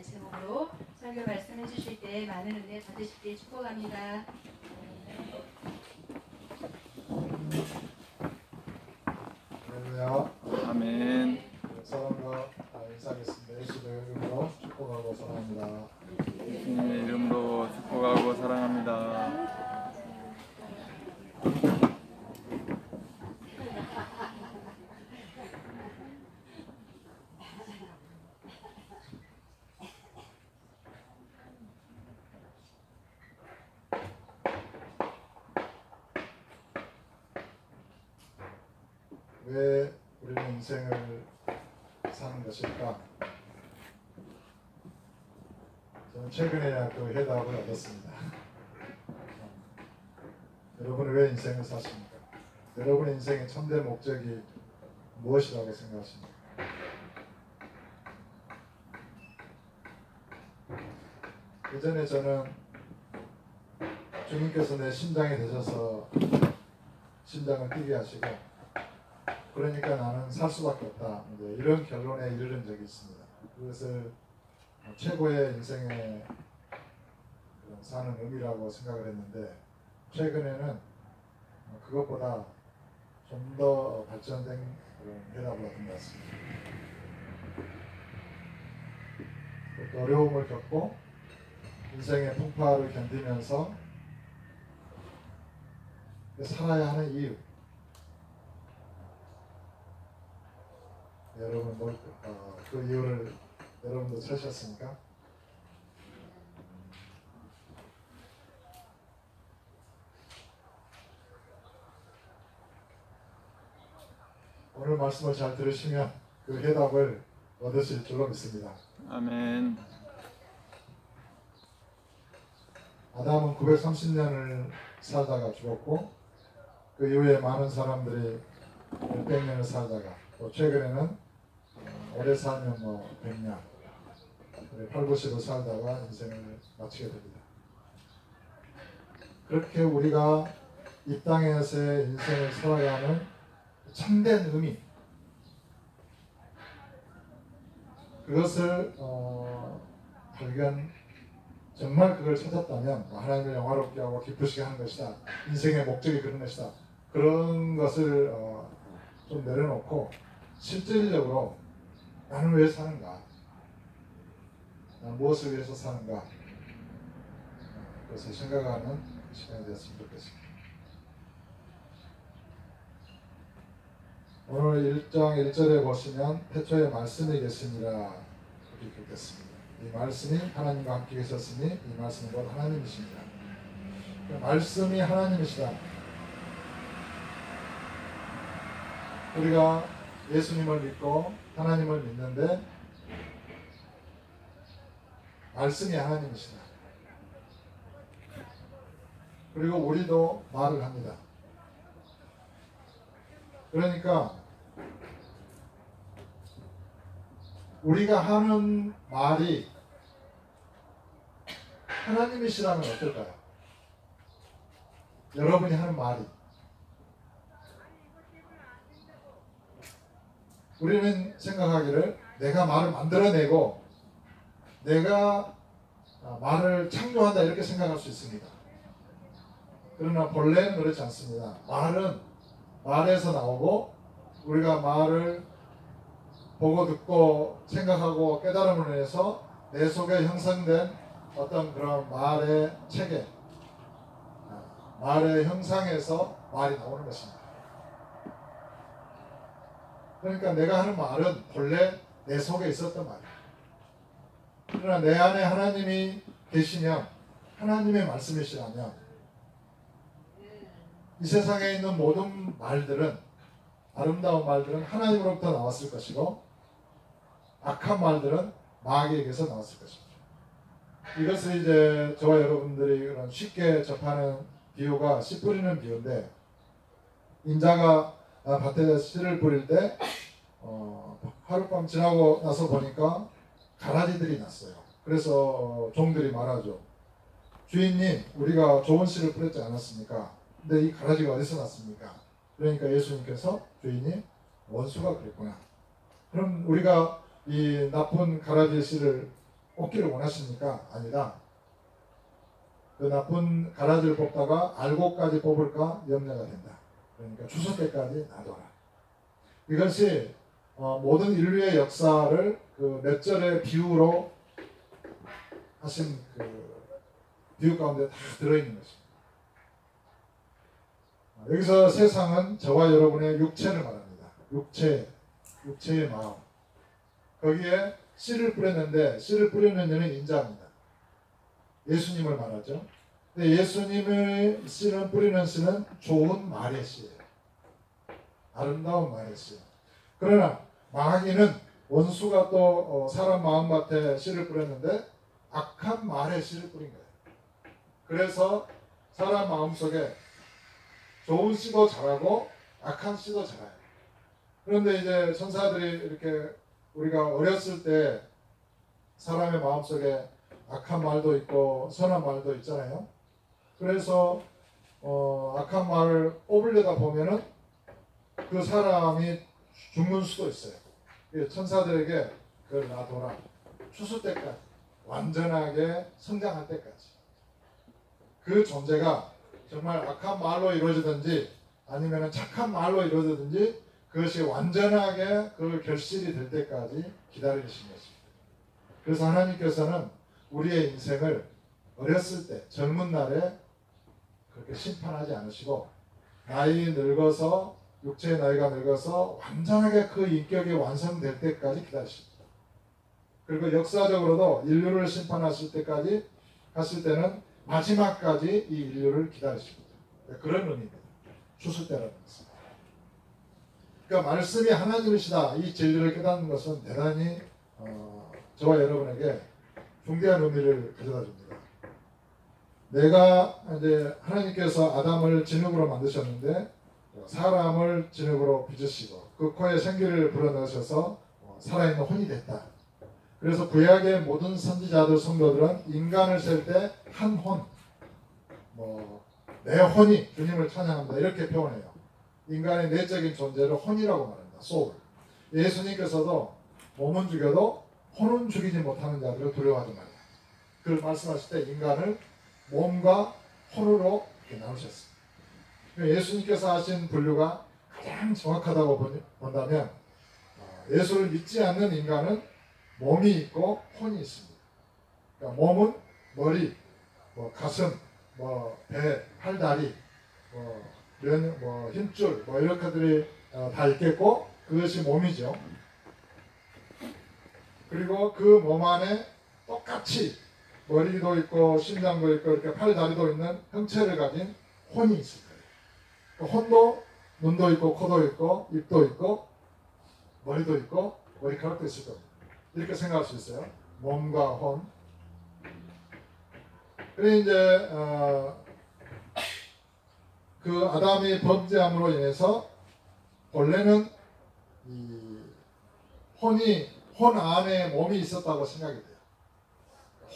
제목으로 설교 말씀해 주실 때 많은 은혜 받으시길 축복합니다. 할렐루야. 아멘. 사랑과 인사하겠습니다. 예수의 이름으로 축복하고 사랑합니다. 예수님의 이름으로 축복하고 사랑합니다. 왜 우리는 인생을 사는 것일까? 저는 최근에 그 해답을 얻었습니다. 여러분은 왜 인생을 사십니까? 여러분의 인생의 참된 목적이 무엇이라고 생각하십니까? 예전에 저는 주님께서 내 심장이 되셔서 심장을 뛰게 하시고, 그러니까 나는 살 수밖에 없다, 이제 이런 결론에 이르는 적이 있습니다. 그것을 최고의 인생의 사는 의미라고 생각을 했는데, 최근에는 그것보다 좀 더 발전된 그런 해답을 얻은 것 같습니다. 또 어려움을 겪고 인생의 풍파를 견디면서 살아야 하는 이유, 여러분 그 이유를 여러분도 찾으셨습니까? 오늘 말씀을 잘 들으시면 그 해답을 얻으실 줄로 믿습니다. 아멘. 아담은 930년을 살다가 죽었고, 그 이후에 많은 사람들이 몇백 년을 살다가, 또 최근에는 오래 살면 100년, 80을 살다가 인생을 마치게 됩니다. 그렇게 우리가 이 땅에서의 인생을 살아가는 참된 의미, 그것을 정말 그걸 찾았다면 하나님을 영화롭게 하고 기쁘시게 하는 것이다, 인생의 목적이 그런 것이다, 그런 것을 좀 내려놓고 실질적으로 나는 왜 사는가, 나는 무엇을 위해서 사는가, 그것을 생각하는 시간이 되었으면 좋겠습니다. 오늘 1장 1절에 보시면 태초에 말씀이 계시니라 이렇게 읽겠습니다. 이 말씀이 하나님과 함께 계셨으니 이 말씀은 곧 하나님이십니다. 말씀이 하나님이시다. 우리가 예수님을 믿고 하나님을 믿는데 말씀이 하나님이시다. 그리고 우리도 말을 합니다. 그러니까 우리가 하는 말이 하나님이시라면 어떨까요? 여러분이 하는 말이. 우리는 생각하기를 내가 말을 만들어내고 내가 말을 창조한다, 이렇게 생각할 수 있습니다. 그러나 본래는 그렇지 않습니다. 말은 말에서 나오고, 우리가 말을 보고 듣고 생각하고 깨달음을 해서 내 속에 형성된 어떤 그런 말의 체계, 말의 형상에서 말이 나오는 것입니다. 그러니까 내가 하는 말은 본래 내 속에 있었던 말이에요. 그러나 내 안에 하나님이 계시면, 하나님의 말씀이시라면 이 세상에 있는 모든 말들은, 아름다운 말들은 하나님으로부터 나왔을 것이고, 악한 말들은 마귀에게서 나왔을 것입니다. 이것을 이제 저와 여러분들이 그런 쉽게 접하는 비유가 씨 뿌리는 비유인데, 인자가 밭에 씨를 뿌릴 때 하룻밤 지나고 나서 보니까 가라지들이 났어요. 그래서 종들이 말하죠. 주인님, 우리가 좋은 씨를 뿌렸지 않았습니까? 근데 이 가라지가 어디서 났습니까? 그러니까 예수님께서 주인이 원수가 그랬구나. 그럼 우리가 이 나쁜 가라지 씨를 얻기를 원하십니까? 아니다. 그 나쁜 가라지를 뽑다가 알곡까지 뽑을까 염려가 된다. 그러니까 추수 때까지 놔둬라. 이것이 모든 인류의 역사를 그 몇 절의 비유로 하신 그 비유 가운데 다 들어있는 것입니다. 여기서 세상은 저와 여러분의 육체를 말합니다. 육체의 마음. 거기에 씨를 뿌렸는데 씨를 뿌리는 이는 인자입니다. 예수님을 말하죠. 근데 예수님의 씨는 뿌리는 씨는 좋은 말의 씨예요. 아름다운 말의 씨. 그러나 마귀는 원수가 또 사람 마음밭에 씨를 뿌렸는데 악한 말의 씨를 뿌린 거예요. 그래서 사람 마음속에 좋은 씨도 자라고 악한 씨도 자라요. 그런데 이제 천사들이 이렇게 우리가 어렸을 때 사람의 마음속에 악한 말도 있고 선한 말도 있잖아요. 그래서 악한 말을 뽑으려다 보면은 그 사람이 죽는 수도 있어요. 천사들에게 그걸 놔둬라. 추수 때까지 완전하게 성장할 때까지 그 존재가 정말 악한 말로 이루어지든지 아니면 착한 말로 이루어지든지 그것이 완전하게 그 결실이 될 때까지 기다리신 것입니다. 그래서 하나님께서는 우리의 인생을 어렸을 때 젊은 날에 그렇게 심판하지 않으시고 나이 늙어서 육체의 나이가 늙어서 완전하게 그 인격이 완성될 때까지 기다리십니다. 그리고 역사적으로도 인류를 심판하실 때까지 하실 때는 마지막까지 이 인류를 기다리십니다. 그런 의미입니다. 추수 때라는 것은. 그러니까 말씀이 하나님이시다. 이 진리를 깨닫는 것은 대단히 저와 여러분에게 중대한 의미를 가져다 줍니다. 내가 이제 하나님께서 아담을 진흙으로 만드셨는데 사람을 진흙으로 빚으시고 그 코에 생기를 불어넣으셔서 살아있는 혼이 됐다. 그래서 구약의 모든 선지자들 성도들은 인간을 셀 때 한 혼, 내 혼이 주님을 찬양합니다. 이렇게 표현해요. 인간의 내적인 존재를 혼이라고 말합니다. 소울. 예수님께서도 몸은 죽여도 혼은 죽이지 못하는 자들을 두려워하지 말라. 그걸 말씀하실 때 인간을 몸과 혼으로 이렇게 나누셨습니다. 예수님께서 하신 분류가 가장 정확하다고 본다면 예수를 믿지 않는 인간은 몸이 있고 혼이 있습니다. 그러니까 몸은 머리, 가슴, 배, 팔다리, 힘줄, 이런 것들이 다 있겠고 그것이 몸이죠. 그리고 그 몸 안에 똑같이 머리도 있고 심장도 있고 이렇게 팔다리도 있는 형체를 가진 혼이 있을 거예요. 혼도 눈도 있고 코도 있고 입도 있고 머리도 있고 머리카락도 있을 겁니다. 이렇게 생각할 수 있어요. 몸과 혼. 그래 이제 그 아담이 범죄함으로 인해서 원래는 이 혼 안에 몸이 있었다고 생각이 돼요.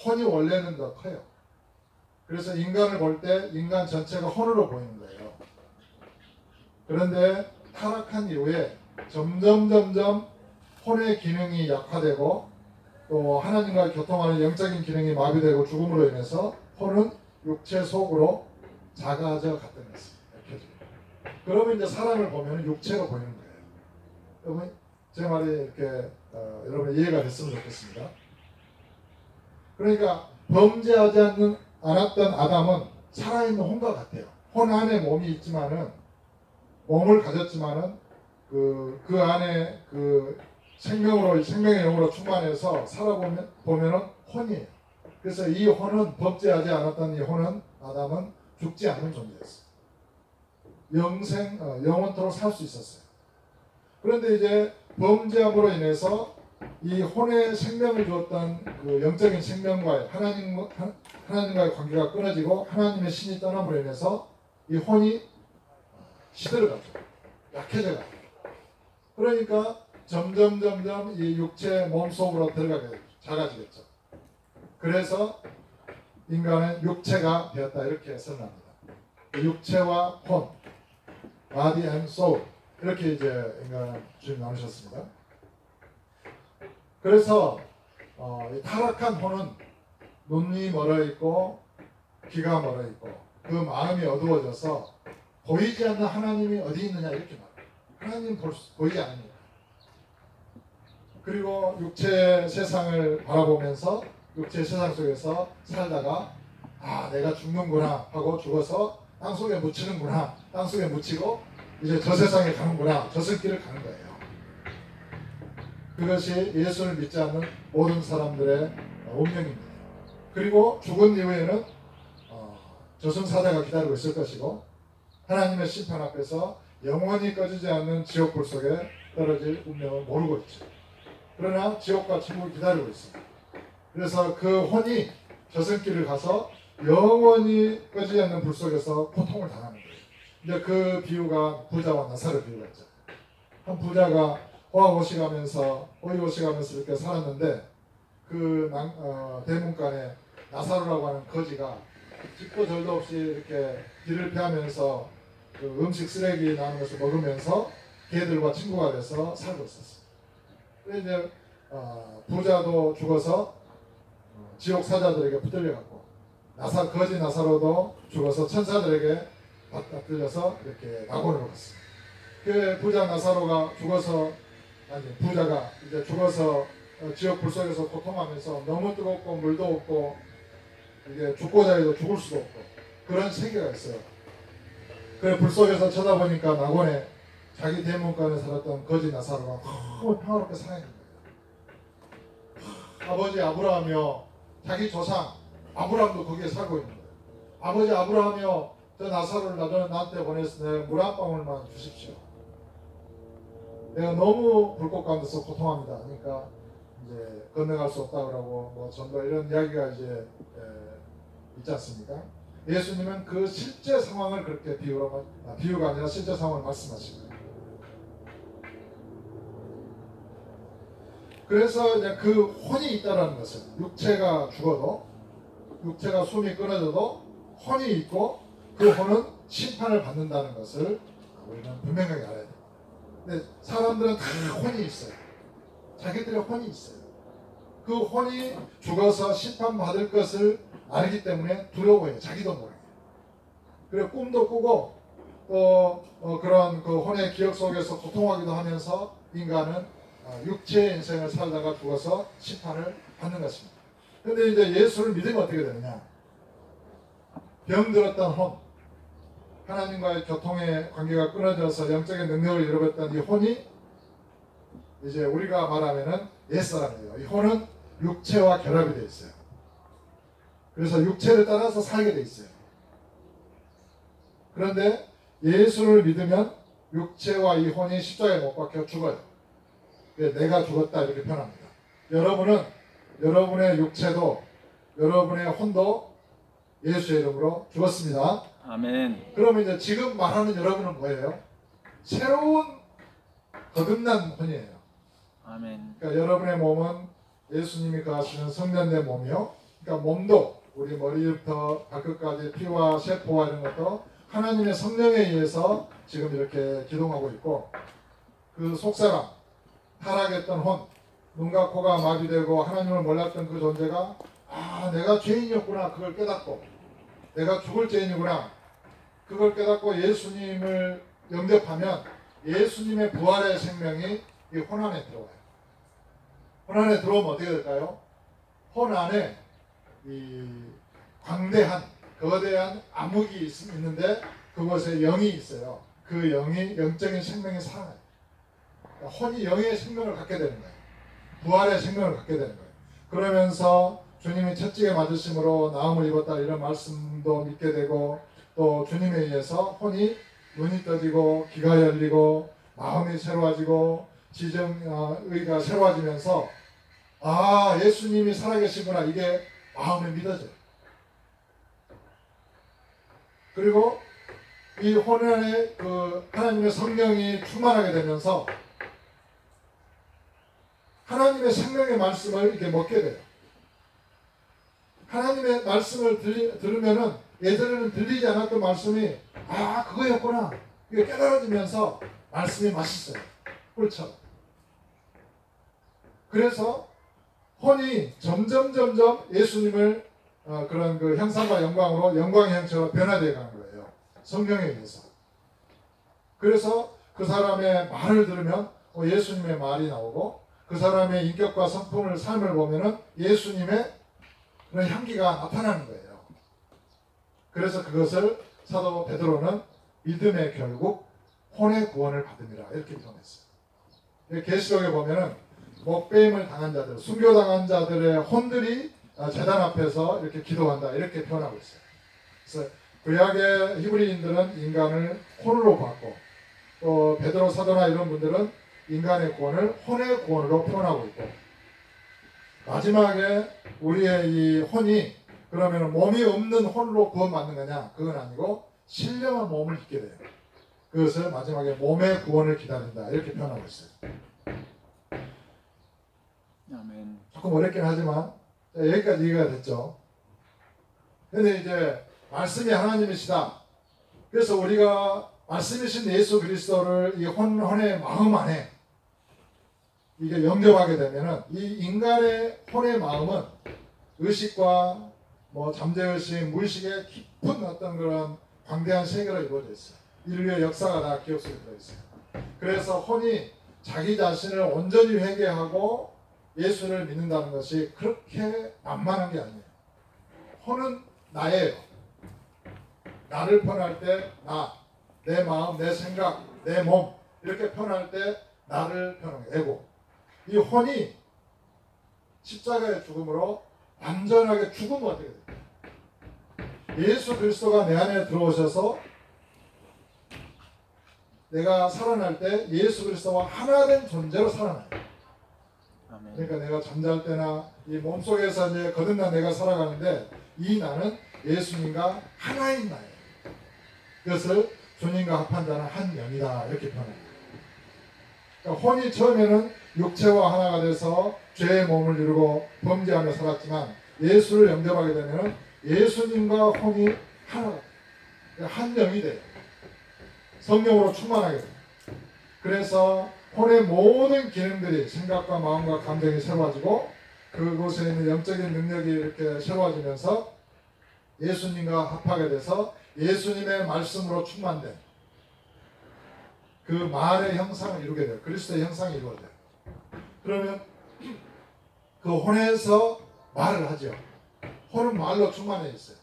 혼이 원래는 더 커요. 그래서 인간을 볼 때 인간 전체가 혼으로 보이는 거예요. 그런데 타락한 이후에 점점 혼의 기능이 약화되고 또 하나님과 교통하는 영적인 기능이 마비되고 죽음으로 인해서 혼은 육체 속으로 작아져 갔던 것입니다. 그러면 이제 사람을 보면 육체로 보이는 거예요. 여러분 제 말이 이렇게 여러분 이해가 됐으면 좋겠습니다. 그러니까 범죄하지 않았던 아담은 살아있는 혼과 같아요. 혼 안에 몸이 있지만은 몸을 가졌지만은 그 안에 그 생명의 영으로 충만해서 살아보면은 혼이에요. 그래서 이 혼은 범죄하지 않았던 이 혼은 아담은 죽지 않는 존재였어요. 영원토록 살 수 있었어요. 그런데 이제 범죄함으로 인해서 이 혼의 생명을 주었던 그 영적인 생명과의 하나님과의 관계가 끊어지고 하나님의 신이 떠남으로 인해서 이 혼이 시들어갔죠. 약해져가요. 그러니까 점점 이 육체 몸 속으로 들어가게 되죠. 작아지겠죠. 그래서 인간은 육체가 되었다 이렇게 설명합니다. 육체와 혼, body and soul 이렇게 이제 인간 주님 나누셨습니다. 그래서 이 타락한 혼은 눈이 멀어 있고 귀가 멀어 있고 그 마음이 어두워져서 보이지 않는 하나님이 어디 있느냐 이렇게 말해요. 하나님 보이지 않으니까. 그리고 육체 세상을 바라보면서 육체 세상 속에서 살다가 내가 죽는구나 하고 죽어서 땅속에 묻히는구나, 땅속에 묻히고 이제 저 세상에 가는구나, 저승길을 가는 거예요. 그것이 예수를 믿지 않는 모든 사람들의 운명입니다. 그리고 죽은 이후에는 저승사자가 기다리고 있을 것이고 하나님의 심판 앞에서 영원히 꺼지지 않는 지옥불 속에 떨어질 운명을 모르고 있죠. 그러나 지옥과 천국을 기다리고 있습니다. 그래서 그 혼이 저승길을 가서 영원히 꺼지지 않는 불 속에서 고통을 당하는 거예요. 이제 그 비유가 부자와 나사로 비유가 있죠. 한 부자가 호의호식하면서 이렇게 살았는데 그 대문간에 나사로라고 하는 거지가 집도 절도 없이 이렇게 길을 피하면서 그 음식 쓰레기 나오는 것을 먹으면서 개들과 친구가 돼서 살고 있었어요. 그런데 이제 부자도 죽어서 지옥 사자들에게 붙들려갔고 거지 나사로도 죽어서 천사들에게 붙들려서 이렇게 낙원으로 갔어요. 그 부자 나사로가 부자가 이제 죽어서 지옥 불 속에서 고통하면서 너무 뜨겁고 물도 없고 이게 죽고자 해도 죽을 수도 없고 그런 세계가 있어요. 그 불 속에서 쳐다보니까 낙원에 자기 대문간에 살았던 거지 나사로가 너무 평화롭게 살아있는 거예요. 아버지 아브라함이요, 자기 조상 아브라함도 거기에 살고 있는 거예요. 아버지 아브라함이요, 저 나사로를 나한테 보내서 물 한 방울만 주십시오. 내가 너무 불꽃 가운데서 고통합니다. 그러니까 이제 건너갈 수 없다 그러고 뭐 전도 이런 이야기가 이제 있지 않습니까? 예수님은 그 실제 상황을 그렇게 비유가 아니라 실제 상황을 말씀하신 거예요. 그래서 이제 그 혼이 있다라는 것은 육체가 죽어도 육체가 숨이 끊어져도 혼이 있고 그 혼은 심판을 받는다는 것을 우리는 분명하게 알아야 돼요. 근데 사람들은 다 혼이 있어요. 자기들의 혼이 있어요. 그 혼이 죽어서 심판받을 것을 알기 때문에 두려워해요. 자기도 모르게. 그리고 꿈도 꾸고 또 그런 그 혼의 기억 속에서 고통하기도 하면서 인간은 육체의 인생을 살다가 죽어서 심판을 받는 것입니다. 그런데 이제 예수를 믿으면 어떻게 되느냐? 병들었던 혼, 하나님과의 교통의 관계가 끊어져서 영적인 능력을 잃어버렸던 이 혼이 이제 우리가 말하면은 옛사람이에요. 이 혼은 육체와 결합이 되어 있어요. 그래서 육체를 따라서 살게 되어 있어요. 그런데 예수를 믿으면 육체와 이 혼이 십자가에 못 박혀 죽어요. 내가 죽었다 이렇게 표현합니다. 여러분은 여러분의 육체도 여러분의 혼도 예수의 이름으로 죽었습니다. 아멘. 그러면 이제 지금 말하는 여러분은 뭐예요? 새로운 거듭난 혼이에요. 아멘. 그러니까 여러분의 몸은 예수님이 거하시는 성년된 몸이요. 그러니까 몸도 우리 머리부터 발끝까지 피와 세포와 이런 것도 하나님의 성령에 의해서 지금 이렇게 기동하고 있고 그 속사람, 타락했던 혼, 눈과 코가 마비되고 하나님을 몰랐던 그 존재가 내가 죄인이었구나 그걸 깨닫고 내가 죽을 죄인이구나 그걸 깨닫고 예수님을 영접하면 예수님의 부활의 생명이 이 혼 안에 들어와요. 혼 안에 들어오면 어떻게 될까요? 혼 안에 이 광대한 거대한 암흑이 있는데 그곳에 영이 있어요. 그 영이 영적인 생명이 살아나요. 그러니까 혼이 영의 생명을 갖게 되는 거예요. 부활의 생명을 갖게 되는 거예요. 그러면서 주님이 채찍에 맞으심으로 나음을 입었다 이런 말씀도 믿게 되고 또 주님에 의해서 혼이 눈이 떠지고 귀가 열리고 마음이 새로워지고 지정의가 새로워지면서 예수님이 살아계시구나 이게 마음에 믿어져요. 그리고 이 혼 안에 그 하나님의 성령이 충만하게 되면서 하나님의 생명의 말씀을 이렇게 먹게 돼요. 하나님의 말씀을 들으면은 예전에는 들리지 않았던 말씀이 그거였구나 이게 깨달아지면서 말씀이 맛있어요. 꿀처럼. 그래서 혼이 점점 예수님을 그런 그 형상과 영광으로 영광의 형체로 변화되어 가는 거예요. 성령에 의해서. 그래서 그 사람의 말을 들으면 예수님의 말이 나오고 그 사람의 인격과 성품을 삶을 보면은 예수님의 그런 향기가 나타나는 거예요. 그래서 그것을 사도 베드로는 믿음의 결국 혼의 구원을 받음이라 이렇게 표현했어요. 계시록에 보면은 목배임을 당한 자들, 순교당한 자들의 혼들이 제단 앞에서 이렇게 기도한다 이렇게 표현하고 있어요. 그래서 구약의 히브리인들은 인간을 혼으로 봤고 또 베드로 사도나 이런 분들은 인간의 구원을 혼의 구원으로 표현하고 있고 마지막에 우리의 이 혼이 그러면 몸이 없는 혼으로 구원받는 거냐? 그건 아니고 신령한 몸을 입게 돼요. 그것을 마지막에 몸의 구원을 기다린다 이렇게 표현하고 있어요. 아멘. 조금 어렵긴 하지만 여기까지 이해가 됐죠. 근데 이제 말씀이 하나님이시다. 그래서 우리가 말씀이신 예수 그리스도를 이 혼의 마음 안에 이게 영접하게 되면은 이 인간의 혼의 마음은 의식과 뭐 잠재의식, 무의식의 깊은 어떤 그런 광대한 세계로 이루어져 있어요. 인류의 역사가 다 기억 속에 들어있어요. 그래서 혼이 자기 자신을 온전히 회개하고 예수를 믿는다는 것이 그렇게 만만한 게 아니에요. 혼은 나예요. 나를 표현할 때 나, 내 마음, 내 생각, 내 몸 이렇게 표현할 때 나를 표현하는 거예요. 에고. 이 혼이 십자가의 죽음으로 완전하게 죽으면 어떻게 돼요? 예수 그리스도가 내 안에 들어오셔서 내가 살아날 때 예수 그리스도와 하나 된 존재로 살아나요. 아멘. 그러니까 내가 잠잘 때나 이 몸속에서 이제 거듭난 내가 살아가는데 이 나는 예수님과 하나인 나예요. 그것을 주님과 합한 자는 한 영이다 이렇게 표현합니다. 그러니까 혼이 처음에는 육체와 하나가 돼서 죄의 몸을 이루고 범죄하며 살았지만 예수를 영접하게 되면 예수님과 혼이 하나가 돼요. 한 영이 돼요. 성령으로 충만하게 돼요. 그래서 혼의 모든 기능들이 생각과 마음과 감정이 새로워지고 그곳에 있는 영적인 능력이 이렇게 새로워지면서 예수님과 합하게 돼서 예수님의 말씀으로 충만된 그 말의 형상을 이루게 돼요. 그리스도의 형상이 이루어져요. 그러면 그 혼에서 말을 하죠. 혼은 말로 충만해 있어요.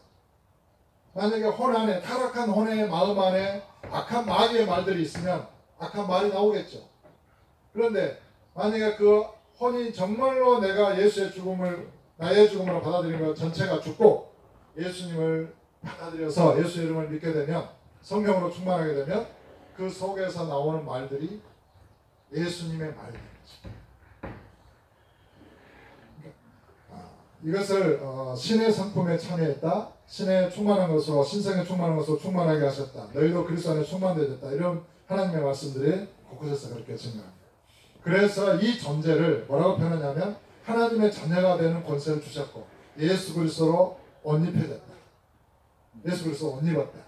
만약에 혼 안에 타락한 혼의 마음 안에 악한 마귀의 말들이 있으면 악한 말이 나오겠죠. 그런데 만약에 그 혼이 정말로 내가 예수의 죽음을 나의 죽음으로 받아들인 것 전체가 죽고 예수님을 받아들여서 예수 이름을 믿게 되면 성령으로 충만하게 되면 그 속에서 나오는 말들이 예수님의 말이 되는 거죠. 이것을 신의 성품에 참여했다. 신의 충만한 것으로 신성에 충만한 것으로 충만하게 하셨다. 너희도 그리스도 안에 충만되었다. 이런 하나님의 말씀들이 곳곳에서 그렇게 증거합니다. 그래서 이 존재를 뭐라고 표현하냐면 하나님의 자녀가 되는 권세를 주셨고 예수 그리스도로 옷 입혀졌다. 예수 그리스도로 옷 입었다.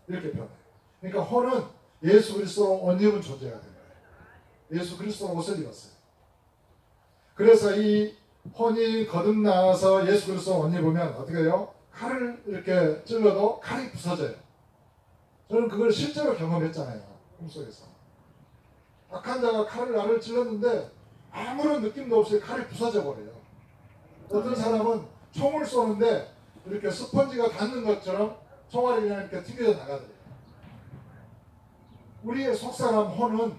이렇게 표현해요. 그러니까 혼은 예수 그리스도로 옷 입은 존재가 된 거예요. 예수 그리스도로 옷을 입었어요. 그래서 이 혼이 거듭나서 예수 그리스도로 옷 입으면 어떻게 해요? 칼을 이렇게 찔러도 칼이 부서져요. 저는 그걸 실제로 경험했잖아요. 꿈속에서. 악한 자가 칼을 나를 찔렀는데 아무런 느낌도 없이 칼이 부서져 버려요. 어떤 사람은 총을 쏘는데 이렇게 스펀지가 닿는 것처럼 총알이 그냥 이렇게 튕겨져 나가더래요. 우리의 속사람 혼은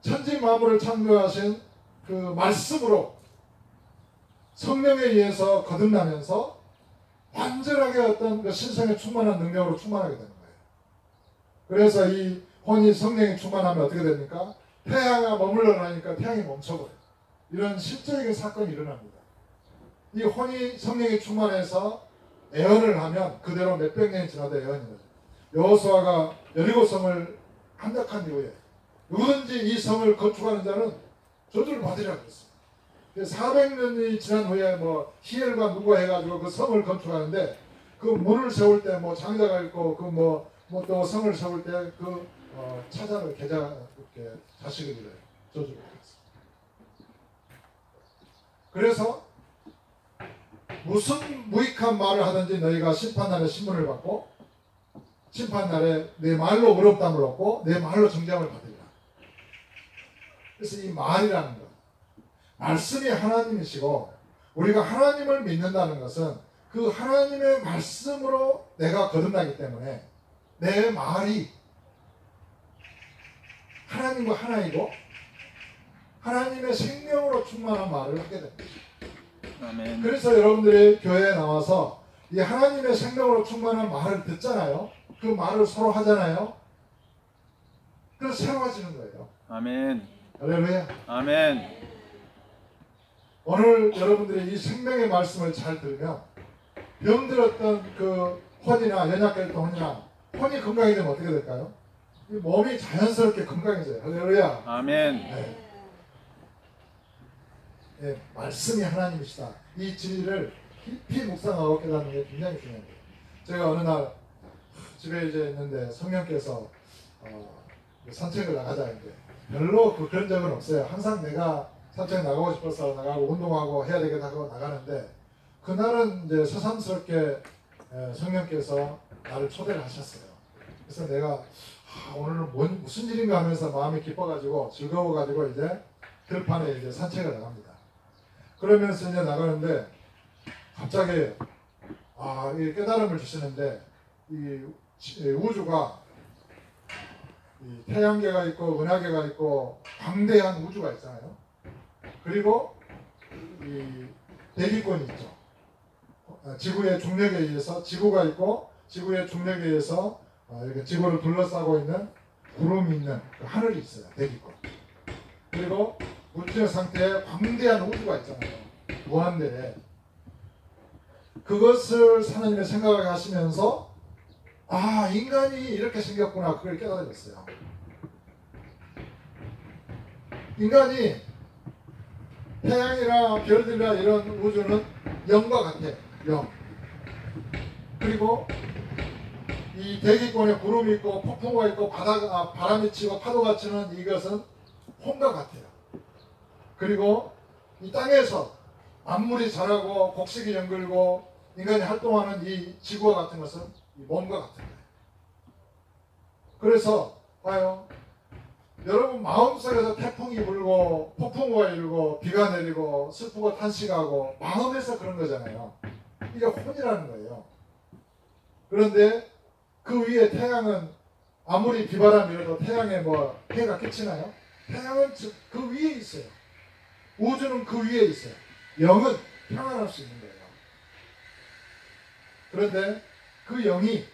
천지 만물을 창조하신 그 말씀으로 성령에 의해서 거듭나면서 완전하게 어떤 그 신성에 충만한 능력으로 충만하게 되는 거예요. 그래서 이 혼이 성령에 충만하면 어떻게 됩니까? 태양이 머물러 나니까 태양이 멈춰버려요. 이런 실제적인 사건이 일어납니다. 이 혼이 성령에 충만해서 애언을 하면 그대로 몇백 년이 지나도 애언인 거죠. 여호수아가 여리고성을 함락한 이후에 누구든지 이 성을 건축하는 자는 저주를 받으라고 했어요. 400년이 지난 후에 뭐 히엘과 누가 해가지고 그 성을 건축하는데 그 문을 세울 때 뭐 장자가 있고 그 뭐 또 성을 세울 때 그 찾아를 계좌 이렇게 자식을 잃어요. 저주를 받았어요. 그래서 무슨 무익한 말을 하든지 너희가 심판날에 신문을 받고 심판날에 내 말로 의롭다함을 얻고 내 말로 정죄함을 받으리라. 그래서 이 말이라는 것, 말씀이 하나님이시고 우리가 하나님을 믿는다는 것은 그 하나님의 말씀으로 내가 거듭나기 때문에 내 말이 하나님과 하나이고 하나님의 생명으로 충만한 말을 하게 됩니다. 아멘. 그래서 여러분들이 교회에 나와서 이 하나님의 생명으로 충만한 말을 듣잖아요. 그 말을 서로 하잖아요. 그래서 새로워지는 거예요. 아멘. 할렐루야. 아멘. 오늘 여러분들이 이 생명의 말씀을 잘 들으면 병들었던 그 혼이나 연약했던 혼이 건강해지면 어떻게 될까요? 이 몸이 자연스럽게 건강해져요. 할렐루야. 아멘. 네. 네, 말씀이 하나님이시다. 이 진리를 깊이 묵상하고 깨닫는 게 굉장히 중요합니다. 제가 어느 날 집에 이제 있는데 성령께서 산책을 나가자 이제 별로 그런 적은 없어요. 항상 내가 산책 나가고 싶어서 나가고 운동하고 해야 되겠다 하고 나가는데 그날은 이제 새삼스럽게 성령께서 나를 초대를 하셨어요. 그래서 내가 오늘은 무슨 일인가 하면서 마음이 기뻐가지고 즐거워가지고 이제 들판에 이제 산책을 나갑니다. 그러면서 이제 나가는데 갑자기 이 깨달음을 주시는데 이 우주가 이 태양계가 있고 은하계가 있고 광대한 우주가 있잖아요. 그리고 이 대기권이 있죠. 지구의 중력에 의해서 지구가 있고 지구의 중력에 의해서 이렇게 지구를 둘러싸고 있는 구름이 있는 그 하늘이 있어요. 대기권. 그리고 물질 상태에 광대한 우주가 있잖아요. 무한대에. 그것을 하나님의 생각을 하시면서 인간이 이렇게 생겼구나 그걸 깨달았어요. 인간이 태양이나 별들이나 이런 우주는 영과 같아. 영. 그리고 이 대기권에 구름이 있고 폭풍우가 있고 바람이 치고 파도가 치는 이것은 혼과 같아요. 그리고 이 땅에서 만물이 자라고 곡식이 연글고 인간이 활동하는 이 지구와 같은 것은 이 몸과 같은 거예요. 그래서 봐요. 여러분 마음속에서 태풍이 불고 폭풍우가 일고 비가 내리고 슬프고 탄식하고 마음에서 그런 거잖아요. 이게 혼이라는 거예요. 그런데 그 위에 태양은 아무리 비바람이 일어도 태양에 뭐 해가 끼치나요? 태양은 그 위에 있어요. 우주는 그 위에 있어요. 영은 평안할 수 있는 거예요. 그런데 그 영이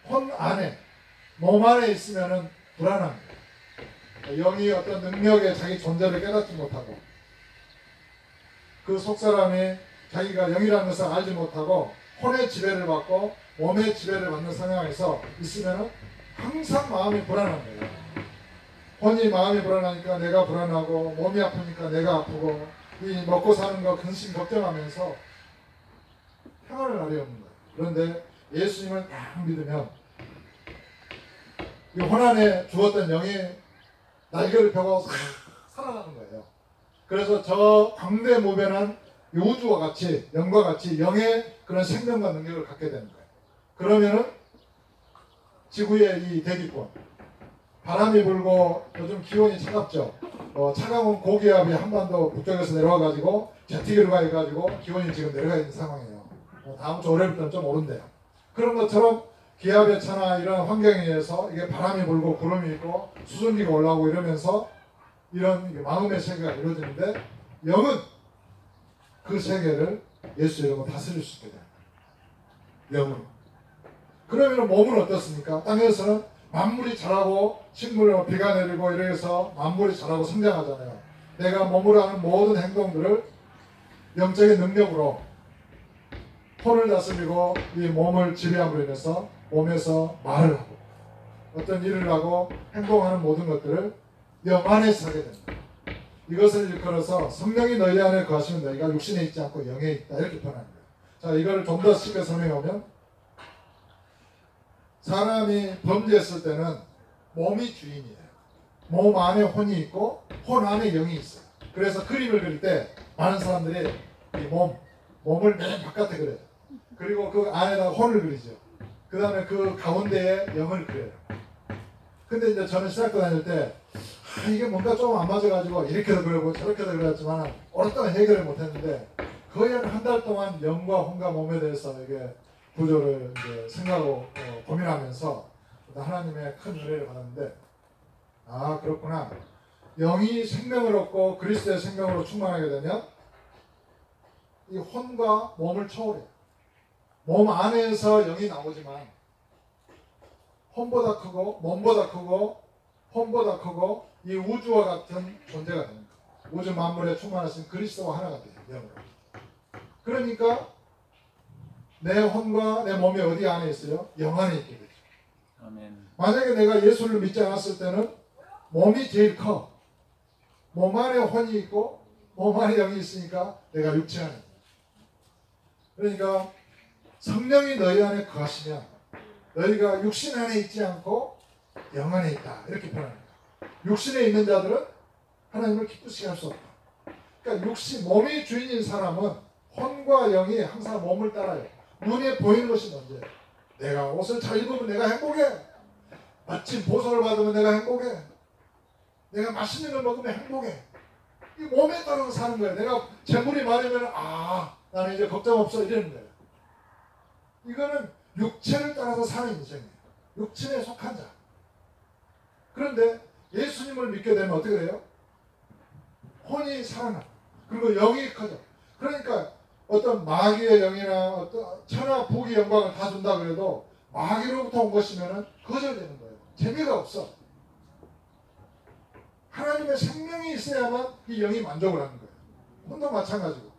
혼 안에 몸 안에 있으면은 불안합니다. 영이 어떤 능력에 자기 존재를 깨닫지 못하고 그 속사람이 자기가 영이라는 것을 알지 못하고 혼의 지배를 받고 몸의 지배를 받는 상황에서 있으면 항상 마음이 불안한 거예요. 혼이 마음이 불안하니까 내가 불안하고 몸이 아프니까 내가 아프고 이 먹고 사는 거 근심 걱정하면서 평안을 하려 없는 거예요. 그런데 예수님을 딱 믿으면 이 혼 안에 죽었던 영이 날개를 펴고 살아나는 거예요. 그래서 저 광대무변한 우주와 같이 영과 같이 영의 그런 생명과 능력을 갖게 되는 거예요. 그러면은 지구의 이 대기권 바람이 불고 요즘 기온이 차갑죠. 차가운 고기압이 한반도 북쪽에서 내려와가지고 제트기로 가가지고 기온이 지금 내려가 있는 상황이에요. 다음 주 월요일부터는 좀 오른대요. 그런 것처럼 기압의 차나 이런 환경에 의해서 이게 바람이 불고 구름이 있고 수증기가 올라오고 이러면서 이런 마음의 세계가 이루어지는데 영은 그 세계를 예수 이름으로 다스릴 수 있게 돼요. 영은. 그러면 몸은 어떻습니까? 땅에서는 만물이 자라고 식물로 비가 내리고 이래서 만물이 자라고 성장하잖아요. 내가 몸으로 하는 모든 행동들을 영적인 능력으로 혼을 다스리고 이 몸을 지배함으로 인해서 몸에서 말을 하고 어떤 일을 하고 행동하는 모든 것들을 영 안에서 하게 됩니다. 이것을 일컬어서 성령이 너희 안에 거하시면 너희가 육신에 있지 않고 영에 있다 이렇게 표현합니다. 자, 이거를 좀 더 쉽게 설명하면 사람이 범죄했을 때는 몸이 주인이에요. 몸 안에 혼이 있고 혼 안에 영이 있어요. 그래서 그림을 그릴 때 많은 사람들이 이 몸을 맨 바깥에 그려요. 그리고 그 안에다가 혼을 그리죠. 그 다음에 그 가운데에 영을 그려요. 근데 이제 저는 신학교 다닐 때 이게 뭔가 좀 안 맞아가지고 이렇게도 그러고 저렇게도 그렸지만 오랫동안 해결을 못했는데 거의 한 달 동안 영과 혼과 몸에 대해서 이게 구조를 이제 생각하고 고민하면서 하나님의 큰 은혜를 받았는데, 아 그렇구나. 영이 생명을 얻고 그리스도의 생명으로 충만하게 되면 이 혼과 몸을 초월해요. 몸 안에서 영이 나오지만 혼보다 크고 몸보다 크고 혼보다 크고 이 우주와 같은 존재가 됩니다. 우주 만물에 충만하신 그리스도와 하나가 돼요. 영으로. 그러니까 내 혼과 내 몸이 어디 안에 있어요? 영 안에 있게 되죠. 아멘. 만약에 내가 예수를 믿지 않았을 때는 몸이 제일 커. 몸 안에 혼이 있고 몸 안에 영이 있으니까 내가 육체 안에. 그러니까 성령이 너희 안에 거하시면 너희가 육신 안에 있지 않고 영 안에 있다. 이렇게 표현합니다. 육신에 있는 자들은 하나님을 기쁘시게 할 수 없다. 그러니까 육신, 몸이 주인인 사람은 혼과 영이 항상 몸을 따라요. 눈에 보이는 것이 먼저예요. 내가 옷을 잘 입으면 내가 행복해. 마침 보석을 받으면 내가 행복해. 내가 맛있는 걸 먹으면 행복해. 이 몸에 따라서 사는 거예요. 내가 재물이 많으면 나는 이제 걱정 없어 이러는 거예요. 이거는 육체를 따라서 사는 인생이에요. 육체에 속한 자. 그런데 예수님을 믿게 되면 어떻게 돼요? 혼이 살아나. 그리고 영이 커져. 그러니까 어떤 마귀의 영이나 어떤 천하 부귀 영광을 다 준다 그래도 마귀로부터 온 것이면 거절되는 거예요. 재미가 없어. 하나님의 생명이 있어야만 이 영이 만족을 하는 거예요. 혼도 마찬가지고.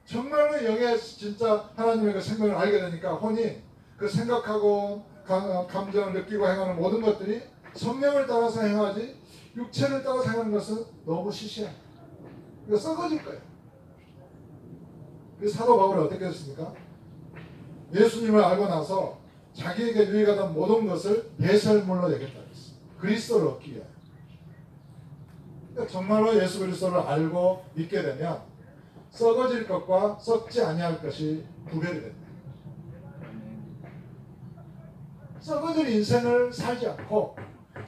정말로 영의 진짜 하나님의 그 생명을 알게 되니까 혼이 그 생각하고 감정을 느끼고 행하는 모든 것들이 성령을 따라서 행하지 육체를 따라서 행하는 것은 너무 시시한 거예요. 이거 썩어질 거예요. 그 사도 바울이 어떻게 했습니까? 예수님을 알고 나서 자기에게 유익하던 모든 것을 배설물로 여겼다 그랬어요. 그리스도를 얻기 위하여. 그러니까 정말로 예수 그리스도를 알고 믿게 되면 썩어질 것과 썩지 아니할 것이 구별이 됩니다. 썩어질 인생을 살지 않고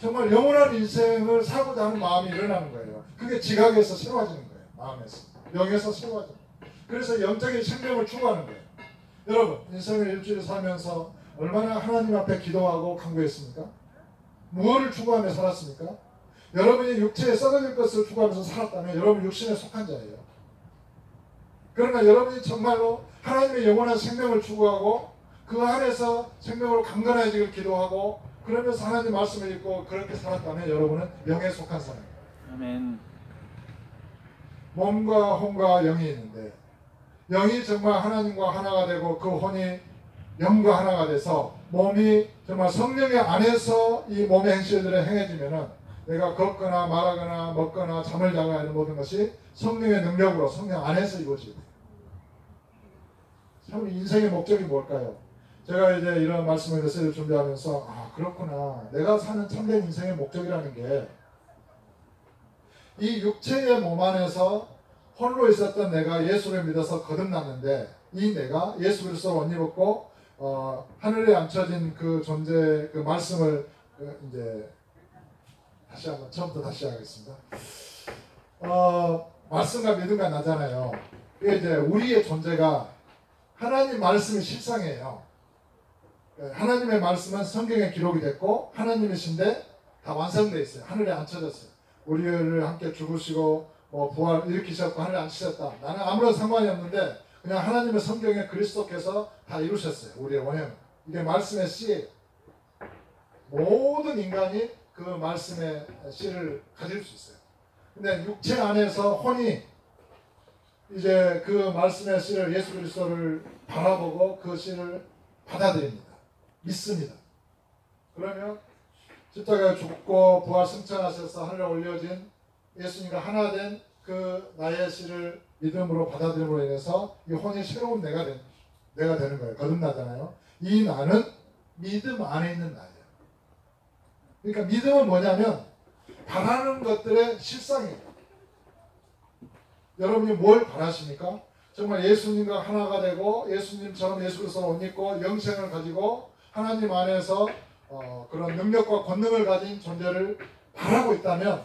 정말 영원한 인생을 살고자 하는 마음이 일어나는 거예요. 그게 지각에서 새로워지는 거예요. 마음에서. 영에서 새로워지는 거예요. 그래서 영적인 생명을 추구하는 거예요. 여러분, 인생을 일주일 살면서 얼마나 하나님 앞에 기도하고 간구했습니까? 무엇을 추구하며 살았습니까? 여러분이 육체에 썩어질 것을 추구하면서 살았다면 여러분 육신에 속한 자예요. 그러나 여러분이 정말로 하나님의 영원한 생명을 추구하고 그 안에서 생명으로 강건해지길 기도하고 그러면서 하나님 말씀을 읽고 그렇게 살았다면 여러분은 영에 속한 사람이에요. 아멘. 몸과 혼과 영이 있는데 영이 정말 하나님과 하나가 되고 그 혼이 영과 하나가 돼서 몸이 정말 성령의 안에서 이 몸의 행실들을 행해지면은 내가 걷거나 말하거나 먹거나 잠을 자거나 하는 모든 것이 성령의 능력으로 성령 안에서 이루어지게 돼요. 참 인생의 목적이 뭘까요? 제가 이제 이런 말씀을 메시지를 준비하면서 그렇구나. 내가 사는 참된 인생의 목적이라는 게 이 육체의 몸 안에서 홀로 있었던 내가 예수를 믿어서 거듭났는데 이 내가 예수 그리스도로 옷 입었고 하늘에 앉혀진 그 존재 그 말씀을 이제 다시 한번 처음부터 다시 하겠습니다. 말씀과 믿음과 나잖아요. 이게 이제 우리의 존재가 하나님 말씀이 실상이에요. 하나님의 말씀은 성경에 기록이 됐고 하나님이신데 다 완성되어 있어요. 하늘에 앉혀졌어요. 우리를 함께 죽으시고 부활 일으키셨고 하늘에 앉히셨다. 나는 아무런 상관이 없는데 그냥 하나님의 성경에 그리스도께서 다 이루셨어요. 우리의 원형. 이게 말씀의 씨예요. 모든 인간이 그 말씀의 씨를 가질 수 있어요. 근데 육체 안에서 혼이 이제 그 말씀의 씨를 예수 그리스도를 바라보고 그 씨를 받아들입니다. 믿습니다. 그러면 십자가에 죽고 부활 승천하셔서 하늘에 올려진 예수님과 하나 된 그 나의 씨를 믿음으로 받아들임으로 인해서 이 혼이 새로운 내가 되는 거예요. 거듭나잖아요. 이 나는 믿음 안에 있는 나예요. 그러니까 믿음은 뭐냐면 바라는 것들의 실상이에요. 여러분이 뭘 바라십니까? 정말 예수님과 하나가 되고 예수님처럼 예수 그리스도로 옷 입고 영생을 가지고 하나님 안에서 그런 능력과 권능을 가진 존재를 바라고 있다면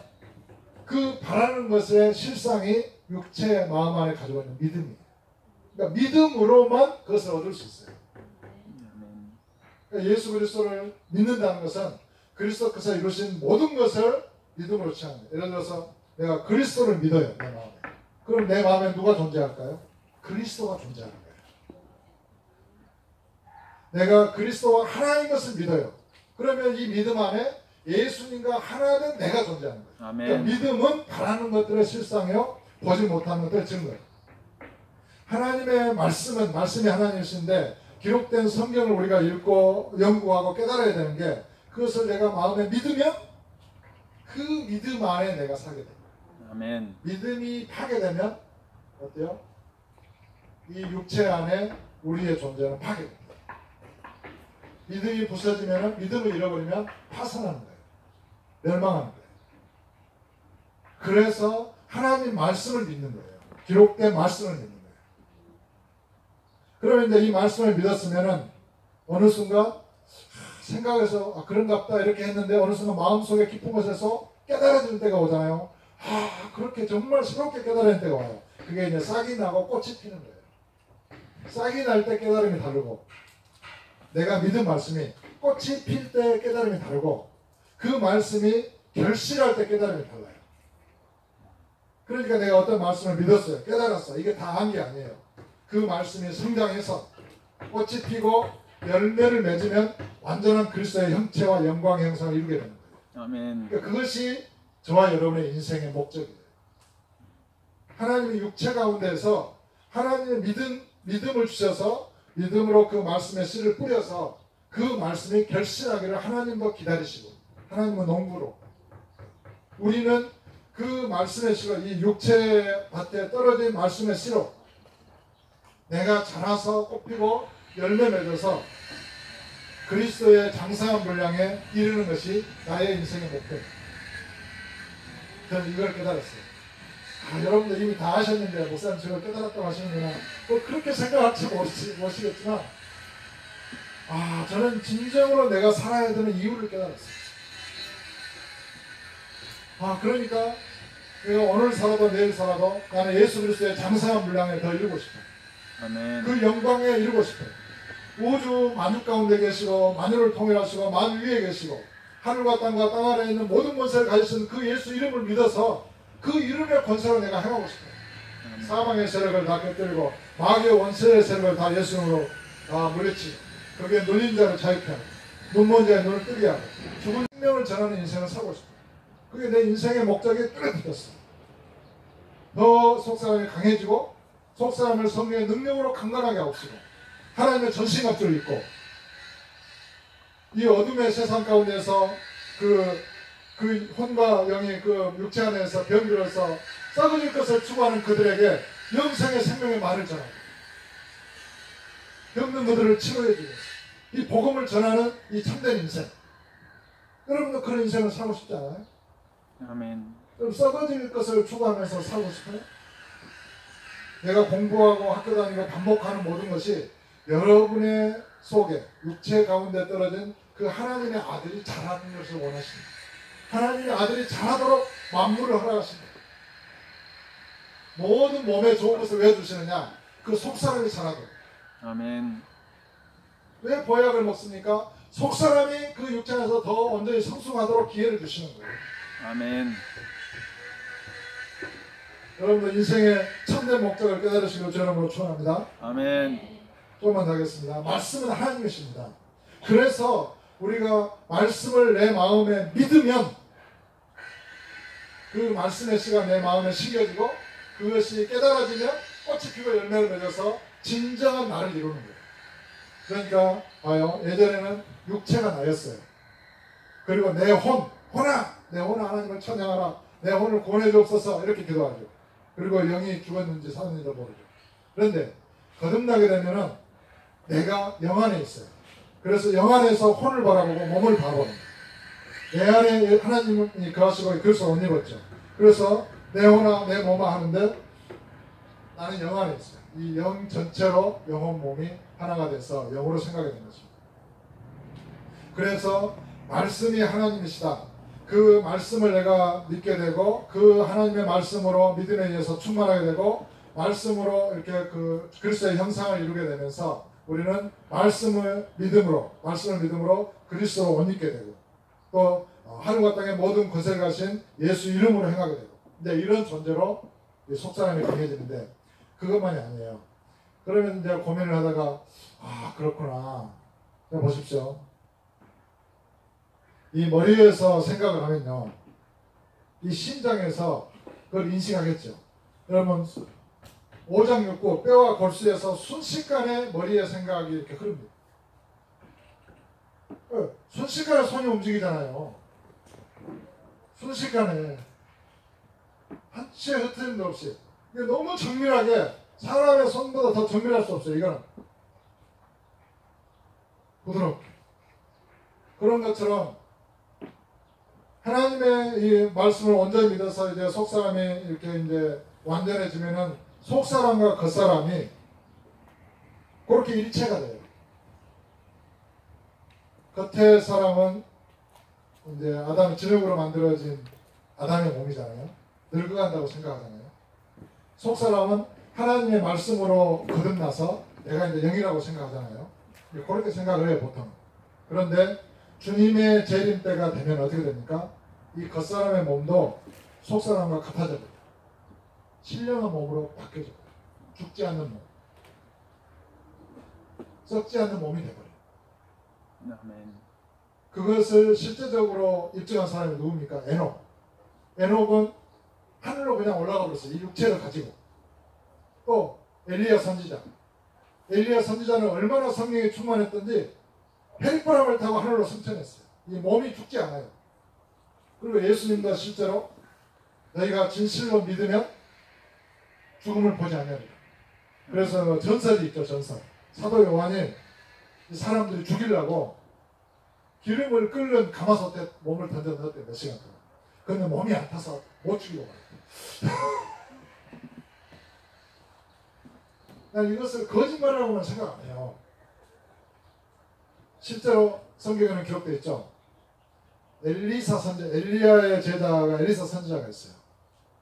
그 바라는 것의 실상이 육체의 마음 안에 가지고 있는 믿음이에요. 그러니까 믿음으로만 그것을 얻을 수 있어요. 그러니까 예수 그리스도를 믿는다는 것은 그리스도께서 이루신 모든 것을 믿음으로 취합니다. 예를 들어서 내가 그리스도를 믿어요. 내 마음에. 그럼 내 마음에 누가 존재할까요? 그리스도가 존재하는 거예요. 내가 그리스도와 하나인 것을 믿어요. 그러면 이 믿음 안에 예수님과 하나는 내가 존재하는 거예요. 그러니까 믿음은 바라는 것들의 실상이요 보지 못하는 것들의 증거예요. 하나님의 말씀은 말씀이 하나님이신데 기록된 성경을 우리가 읽고 연구하고 깨달아야 되는 게 그것을 내가 마음에 믿으면 그 믿음 안에 내가 살게 됩니다. 아멘. 믿음이 파괴되면 어때요? 이 육체 안에 우리의 존재는 파괴됩니다. 믿음이 부서지면 믿음을 잃어버리면 파산하는 거예요. 멸망하는 거예요. 그래서 하나님 말씀을 믿는 거예요. 기록된 말씀을 믿는 거예요. 그러면 이제 이 말씀을 믿었으면은 어느 순간 생각해서 그런갑다 이렇게 했는데 어느 순간 마음속에 깊은 곳에서 깨달아지는 때가 오잖아요. 그렇게 정말 새롭게 깨달아지는 때가 와요. 그게 이제 싹이 나고 꽃이 피는 거예요. 싹이 날 때 깨달음이 다르고 내가 믿은 말씀이 꽃이 필 때 깨달음이 다르고 그 말씀이 결실할 때 깨달음이 달라요. 그러니까 내가 어떤 말씀을 믿었어요. 깨달았어. 이게 다 한 게 아니에요. 그 말씀이 성장해서 꽃이 피고 열매를 맺으면 완전한 그리스도의 형체와 영광의 형상을 이루게 되는 거예요. 아멘. 그러니까 그것이 저와 여러분의 인생의 목적이에요. 하나님의 육체 가운데서 하나님의 믿음을 주셔서 믿음으로 그 말씀의 씨를 뿌려서 그 말씀이 결실하기를 하나님도 기다리시고 하나님은 농부로 우리는 그 말씀의 씨로 이 육체 밭에 떨어진 말씀의 씨로 내가 자라서 꽃피고 열매 맺어서 그리스도의 장성한 분량에 이르는 것이 나의 인생의 목표입니다. 저는 이걸 깨달았어요. 여러분들 이미 다 아셨는데 목사님 저걸 깨달았다고 하시는구나. 뭐 그렇게 생각할지 모르시겠지만 저는 진정으로 내가 살아야 되는 이유를 깨달았어요. 그러니까 내가 오늘 살아도 내일 살아도 나는 예수 그리스도의 장성한 분량에 더 이르고 싶어요. 아멘. 그 영광에 이르고 싶어요. 우주 만유 가운데 계시고 만유를 통일하시고 만유 위에 계시고 하늘과 땅과 땅 아래에 있는 모든 권세를 가지신 그 예수 이름을 믿어서 그 이름의 권세로 내가 행하고 싶어요. 사망의 세력을 다 꿰뚫고 마귀의 원세의 세력을 다 예수 이름으로 다 물리치고 거기에 눈인 자를 자유케 하고 눈먼 자의 눈을 뜨게 하고 죽은 생명을 전하는 인생을 살고 싶어요. 그게 내 인생의 목적이 뚜렷해졌어요. 더 속사람이 강해지고 속사람을 성령의 능력으로 강건하게 하옵시고 하나님의 전신갑주를 입고 이 어둠의 세상 가운데서 그 혼과 영이 그 육체 안에서 병들어서 썩어질 것을 추구하는 그들에게 영생의 생명의 말을 전하고 병든 그들을 치료해 주고 이 복음을 전하는 이 참된 인생. 여러분도 그런 인생을 살고 싶지 않아요? 아멘. 그럼 썩어질 것을 추구하면서 살고 싶어요? 내가 공부하고 학교 다니고 반복하는 모든 것이 여러분의 속에 육체 가운데 떨어진 그 하나님의 아들이 자라는 것을 원하십니다. 하나님의 아들이 자라도록 만물을 허락하십니다. 모든 몸에 좋은 것을 왜 주시느냐? 그 속사람이 자라도록. 아멘. 왜 보약을 먹습니까? 속사람이 그 육체 안에서 더 온전히 성숙하도록 기회를 주시는 거예요. 아멘. 여러분들 인생의 참된 목적을 깨달으시길 주님으로 축원합니다. 아멘. 조금만 더 하겠습니다. 말씀은 하나님이십니다. 그래서 우리가 말씀을 내 마음에 믿으면 그 말씀의 씨가 내 마음에 심겨지고 그것이 깨달아지면 꽃이 피고 열매를 맺어서 진정한 나를 이루는 거예요. 그러니까 봐요. 예전에는 육체가 나였어요. 그리고 내 혼아 하나님을 찬양하라. 내 혼을 구원해 주옵소서 이렇게 기도하죠. 그리고 영이 죽었는지 사는지도 모르죠. 그런데 거듭나게 되면은 내가 영 안에 있어요. 그래서 영 안에서 혼을 바라보고 몸을 바라보는 내 안에 하나님이 거하시고 그래서 옷 입었죠. 그래서 내 혼아 내 몸아 하는데 나는 영 안에 있어요. 이 영 전체로 영혼 몸이 하나가 돼서 영으로 생각이 되는 것입니다. 그래서 말씀이 하나님이시다. 그 말씀을 내가 믿게 되고 그 하나님의 말씀으로 믿음에 의해서 충만하게 되고 말씀으로 이렇게 그 그리스도의 형상을 이루게 되면서 우리는 말씀을 믿음으로 그리스도로 옷 입게 되고 또 하늘과 땅의 모든 권세를 가신 예수 이름으로 행하게 되고 이제 이런 존재로 속사람이 강해지는데 그것만이 아니에요. 그러면 이제 고민을 하다가 그렇구나. 보십시오. 이 머리에서 생각을 하면요. 이 심장에서 그걸 인식하겠죠. 여러분 오장육부 뼈와 골수에서 순식간에 머리의 생각이 이렇게 흐릅니다. 순식간에 손이 움직이잖아요. 순식간에 한치의 흐트림도 없이 너무 정밀하게 사람의 손보다 더 정밀할 수 없어요. 이거는 부드럽게 그런 것처럼 하나님의 이 말씀을 온전히 믿어서 이제 속사람이 이렇게 이제 완전해지면은 속사람과 겉사람이 그렇게 일체가 돼요. 겉의 사람은 이제 아담이 진흙으로 만들어진 아담의 몸이잖아요. 늙어간다고 생각하잖아요. 속사람은 하나님의 말씀으로 거듭나서 내가 이제 영이라고 생각하잖아요. 그렇게 생각을 해요, 보통. 그런데 주님의 재림 때가 되면 어떻게 됩니까? 이 겉사람의 몸도 속사람과 같아져 버려요. 신령한 몸으로 바뀌어져 버려요. 죽지 않는 몸. 썩지 않는 몸이 되버려요. 아멘. 그것을 실제적으로 입증한 사람이 누굽니까? 에녹. 에녹은 하늘로 그냥 올라가 버렸어요. 이 육체를 가지고. 또 엘리야 선지자. 엘리야 선지자는 얼마나 성령이 충만했던지 헬바람을 타고 하늘로 승천했어요. 이 몸이 죽지 않아요. 그리고 예수님도 실제로 너희가 진실로 믿으면 죽음을 보지 않으리라. 그래서 전설이 있죠. 전설. 사도 요한이 사람들이 죽이려고 기름을 끓는 가마솥에 몸을 던져 넣었대요. 몇 시간 동안. 그런데 몸이 안 타서 못 죽이고 말이에요. 난 이것을 거짓말이라고는 생각 안 해요. 실제로 성경에는 기록되어 있죠. 엘리사 선지, 엘리야의 제자가 엘리사 선지자가 있어요.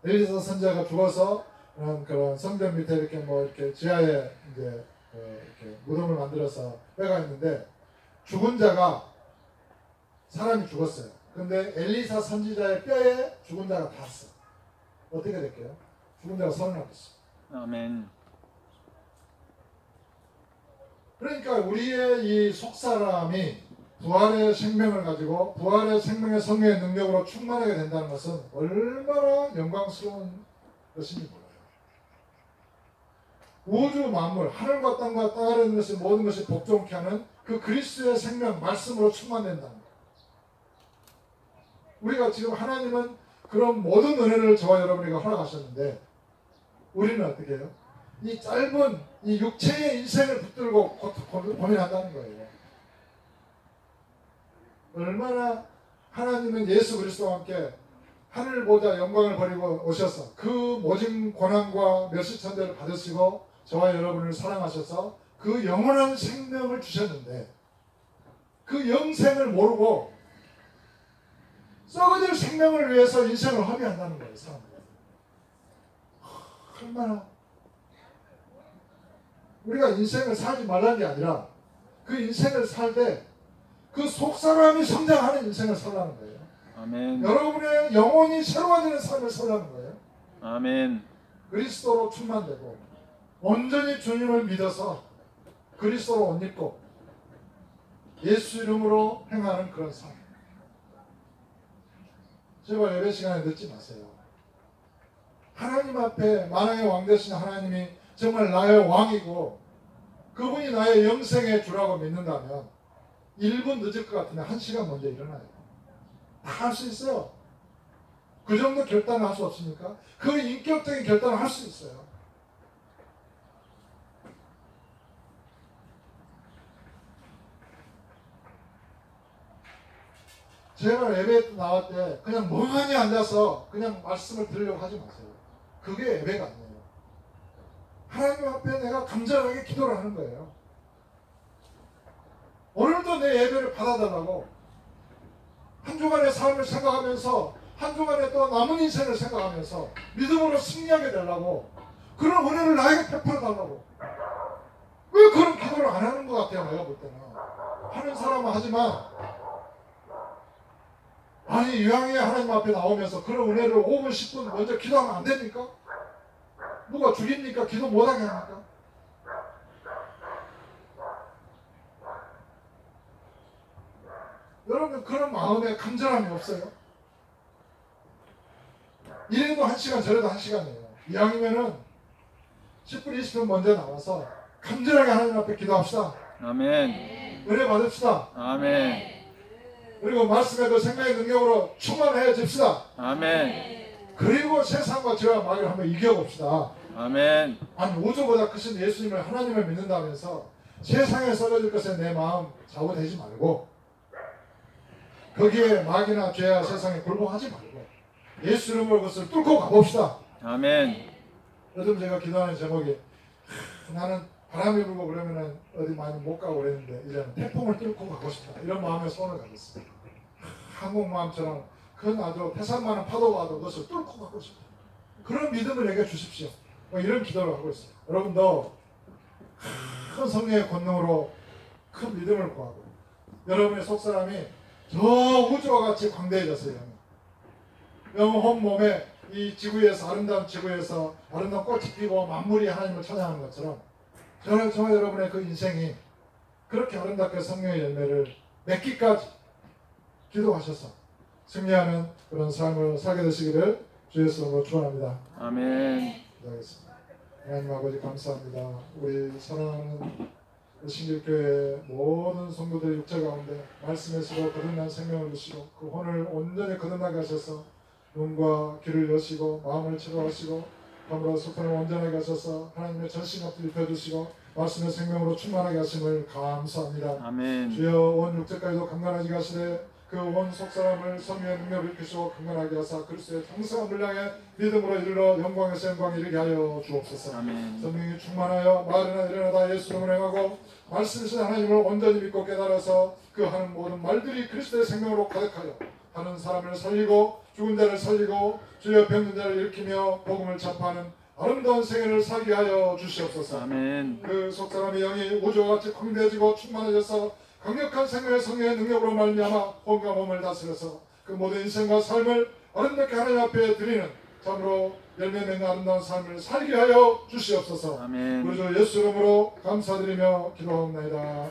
엘리사 선지자가 죽어서 그런 성전 밑에 이렇게 이렇게 지하에 이제 이렇게 무덤을 만들어서 빼가 있는데 죽은 자가 사람이 죽었어요. 근데 엘리사 선지자의 뼈에 죽은 자가 닿았어. 어떻게 될게요? 죽은 자가 살아났어. 아멘. 그러니까 우리의 이 속사람이 부활의 생명을 가지고 부활의 생명의 성령의 능력으로 충만하게 된다는 것은 얼마나 영광스러운 것인지 몰라요. 우주 만물, 하늘과 땅과 땅 아래 있는 것이 모든 것이 복종케 하는 그 그리스도의 생명, 말씀으로 충만된다는 거예요. 우리가 지금 하나님은 그런 모든 은혜를 저와 여러분에게 허락하셨는데 우리는 어떻게 해요? 이 짧은 이 육체의 인생을 붙들고 고민한다는 거예요. 얼마나 하나님은 예수 그리스도와 함께 하늘 보좌 영광을 버리고 오셔서 그 모진 고난과 멸시천대를 받으시고 저와 여러분을 사랑하셔서 그 영원한 생명을 주셨는데 그 영생을 모르고 썩어질 생명을 위해서 인생을 허비한다는 거예요. 사람들이. 얼마나 우리가 인생을 살지 말라는 게 아니라 그 인생을 살 때 그 속사람이 성장하는 인생을 살라는 거예요. 아멘. 여러분의 영혼이 새로워지는 삶을 살라는 거예요. 아멘. 그리스도로 충만되고 온전히 주님을 믿어서 그리스도로 옷 입고 예수 이름으로 행하는 그런 삶. 제발 예배 시간에 늦지 마세요. 하나님 앞에 만왕의 왕 되신 하나님이 정말 나의 왕이고 그분이 나의 영생의 주라고 믿는다면 1분 늦을 것 같으면 1시간 먼저 일어나요. 다 할 수 있어요. 그 정도 결단을 할 수 없습니까? 그 인격적인 결단을 할 수 있어요. 제발 예배 나올 때 그냥 멍하니 앉아서 그냥 말씀을 들으려고 하지 마세요. 그게 예배가 아니에요. 하나님 앞에 내가 간절하게 기도를 하는 거예요. 오늘도 내 예배를 받아달라고 한 주간의 삶을 생각하면서 한 주간의 또 남은 인생을 생각하면서 믿음으로 승리하게 되려고 그런 은혜를 나에게 베풀어 달라고. 왜 그런 기도를 안 하는 것 같아요. 내가 볼 때는 하는 사람은 하지만 아니 유양에 하나님 앞에 나오면서 그런 은혜를 5분 10분 먼저 기도하면 안 됩니까? 누가 죽입니까? 기도 못하게 합니까? 여러분 그런 마음에 간절함이 없어요? 이래도 1시간 저래도 1시간이에요. 이왕이면은 10분 20분 먼저 나와서 간절하게 하나님 앞에 기도합시다. 아멘. 은혜 받읍시다. 아멘. 그리고 말씀에도 생명의 능력으로 충만해집시다. 아멘. 그리고 세상과 죄와 마귀를 한번 이겨봅시다. 아멘. 아니 우주보다 크신 예수님을 하나님을 믿는다면서 세상에 쏟아질 것에 내 마음 좌우되지 말고 거기에 마귀나 죄와 세상에 굴복하지 말고 예수 이름으로 그것을 뚫고 가봅시다. 아멘. 요즘 제가 기도하는 제목이 나는 바람이 불고 그러면은 어디 많이 못 가고 그랬는데 이제는 태풍을 뚫고 가고 싶다. 이런 마음에 소원을 가졌습니다. 한국 마음처럼 그 아주 태산 많은 파도가 와도 그것을 뚫고 가고 싶다. 그런 믿음을 내게 주십시오. 뭐 이런 기도를 하고 있어요. 여러분도 큰 성령의 권능으로 큰 믿음을 구하고 여러분의 속사람이 저 우주와 같이 광대해졌어요. 영혼 몸에 이 지구에서 아름다운 지구에서 아름다운 꽃이 피고 만물이 하나님을 찬양하는 것처럼 저와 여러분의 그 인생이 그렇게 아름답게 성령의 열매를 맺기까지 기도하셔서 승리하는 그런 삶을 살게 되시기를 주 예수로 축원합니다. 아멘. 기도하겠습니다. 하나님 아버지 감사합니다. 우리 사랑하는 신길교회 모든 성도들의 육체 가운데 말씀에서도 거듭난 생명을 주시고 그 혼을 온전히 거듭나게 하셔서 눈과 귀를 여시고 마음을 치료하시고 감으로 속편을 온전하게 하셔서 하나님의 전신갑을 입혀주시고 말씀의 생명으로 충만하게 하심을 감사합니다. 아멘. 주여 온 육체까지도 강건하게 하시되 그 온 속사람을 성령의 능력을 입히시고 강건하게 하사 그리스도의 장성한 분량에 믿음으로 이르러 영광에서 영광에 이르게 하여 주옵소서. 아멘. 성령이 충만하여 말이나 일어나다 예수 이름으로 행하고 말씀이신 하나님을 온전히 믿고 깨달아서 그 하는 모든 말들이 그리스도의 생명으로 가득하여 하는 사람을 살리고 죽은 자를 살리고 주여 병든 자를 일으키며 복음을 전파하는 아름다운 생애를 살게 하여 주시옵소서. 아멘. 그 속사람의 영이 우주와 같이 광대해지고 충만해져서 강력한 생명의 성령의 능력으로 말미암아 혼과 몸을 다스려서 그 모든 인생과 삶을 아름답게 하나님 앞에 드리는 참으로 열매 맺는 아름다운 삶을 살게 하여 주시옵소서. 아멘. 우리 주 예수 이름으로 감사드리며 기도하옵나이다.